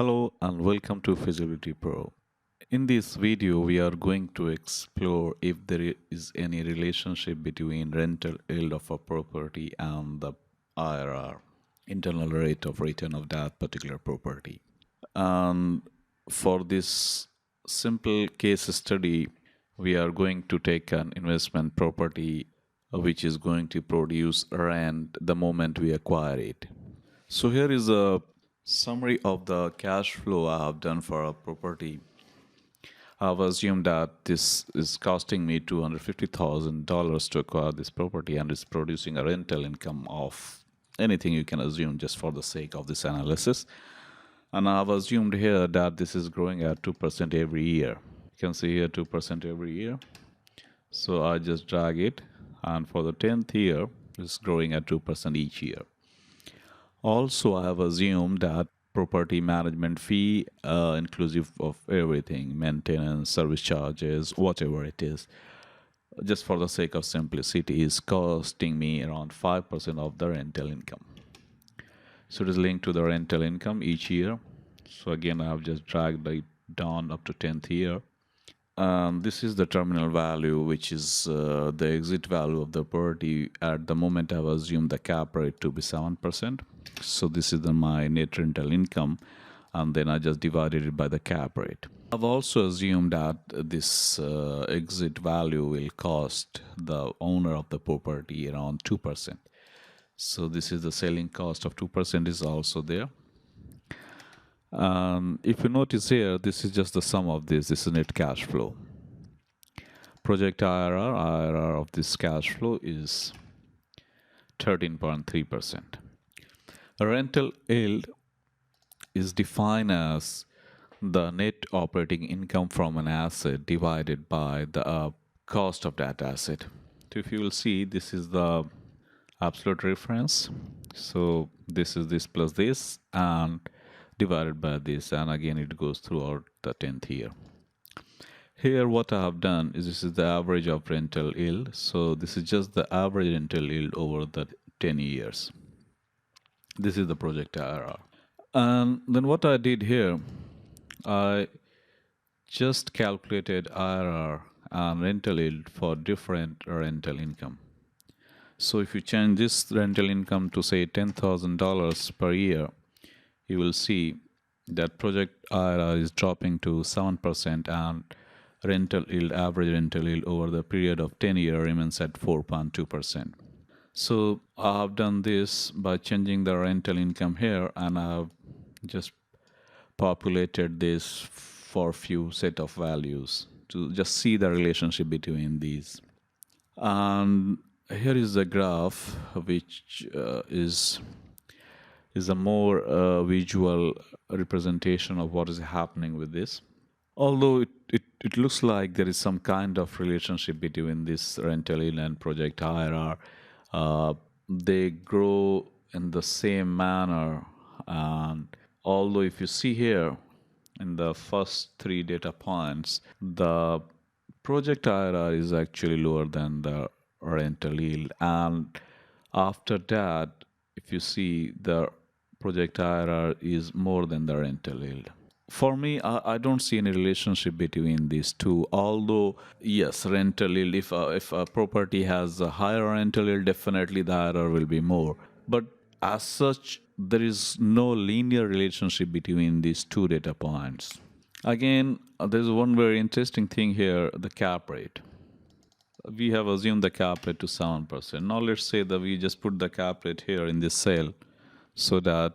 Hello and welcome to Feasibility.pro. In this video, we are going to explore if there is any relationship between rental yield of a property and the IRR, internal rate of return of that particular property. And for this simple case study, we are going to take an investment property which is going to produce rent the moment we acquire it. So here is a summary of the cash flow I have done for a property. I've assumed that this is costing me $250,000 to acquire this property and it's producing a rental income of anything you can assume just for the sake of this analysis. And I've assumed here that this is growing at 2% every year. You can see here 2% every year. So I just drag it, and for the 10th year, it's growing at 2% each year. Also, I have assumed that property management fee, inclusive of everything, maintenance, service charges, whatever it is, just for the sake of simplicity, is costing me around 5% of the rental income. So it is linked to the rental income each year. So again, I have just dragged it down up to 10th year. This is the terminal value, which is the exit value of the property. At the moment, I've assumed the cap rate to be 7%. So this is my net rental income, and then I just divided it by the cap rate. I've also assumed that this exit value will cost the owner of the property around 2%. So this is the selling cost of 2% is also there. If you notice here, this is just the sum of this. This is net cash flow. Project IRR of this cash flow is 13.3%. A rental yield is defined as the net operating income from an asset divided by the cost of that asset. So if you will see, this is the absolute reference. So this is this plus this and divided by this, and again it goes throughout the 10th year. Here what I have done is this is the average of rental yield. So this is just the average rental yield over the 10 years. This is the project IRR. And then what I did here, I just calculated IRR and rental yield for different rental income. So if you change this rental income to say $10,000 per year, you will see that project IRR is dropping to 7% and rental yield, average rental yield over the period of 10 years remains at 4.2%. So I have done this by changing the rental income here, and I have just populated this for few set of values to just see the relationship between these. And here is the graph, which is a more visual representation of what is happening with this. Although it looks like there is some kind of relationship between this rental yield and project IRR, they grow in the same manner. And although if you see here in the first 3 data points, the project IRR is actually lower than the rental yield, and after that, if you see, the project IRR is more than the rental yield. For me, I don't see any relationship between these two. Although, yes, rental yield, if a property has a higher rental yield, definitely the IRR will be more. But as such, there is no linear relationship between these 2 data points. Again, there's one very interesting thing here, the cap rate. We have assumed the cap rate to 7%. Now let's say that we just put the cap rate here in this cell so that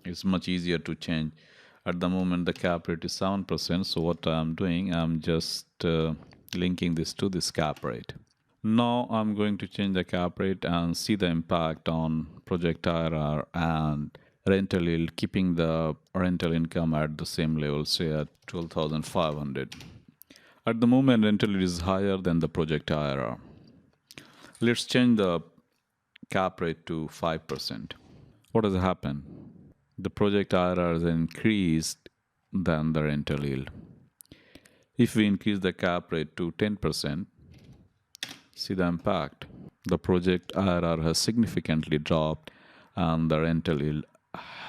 it's much easier to change. At the moment, the cap rate is 7%. So what I'm doing, I'm just linking this to this cap rate. Now I'm going to change the cap rate and see the impact on project IRR and rental yield, keeping the rental income at the same level, say at 12,500. At the moment, rental yield is higher than the project IRR. Let's change the cap rate to 5%. What has happened? The project IRR has increased than the rental yield. If we increase the cap rate to 10%, see the impact. The project IRR has significantly dropped and the rental yield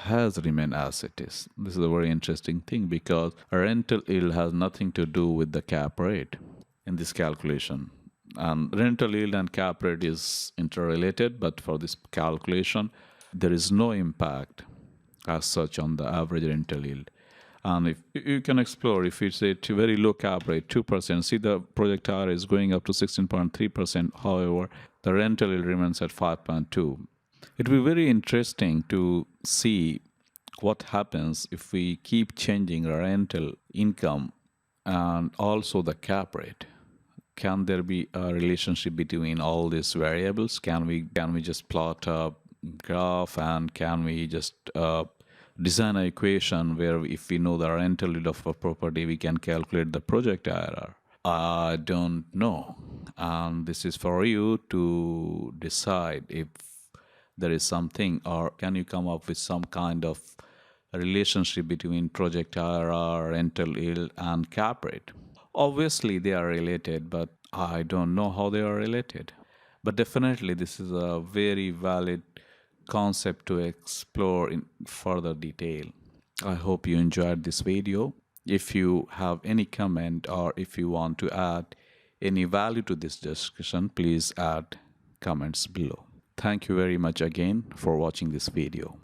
has remained as it is. This is a very interesting thing because rental yield has nothing to do with the cap rate in this calculation. And rental yield and cap rate is interrelated, but for this calculation, there is no impact as such on the average rental yield. And if you can explore, if it's a very low cap rate, 2%, see the project IRR is going up to 16.3%. However, the rental yield remains at 5.2. It will be very interesting to see what happens if we keep changing our rental income and also the cap rate. Can there be a relationship between all these variables? Can we just plot a graph, and can we just design an equation where if we know the rental yield of a property, we can calculate the project IRR? I don't know, and this is for you to decide if there is something, or can you come up with some kind of relationship between project IRR, rental yield, and cap rate? Obviously, they are related, but I don't know how they are related. But definitely, this is a very valid concept to explore in further detail. I hope you enjoyed this video. If you have any comment or if you want to add any value to this discussion, please add comments below. Thank you very much again for watching this video.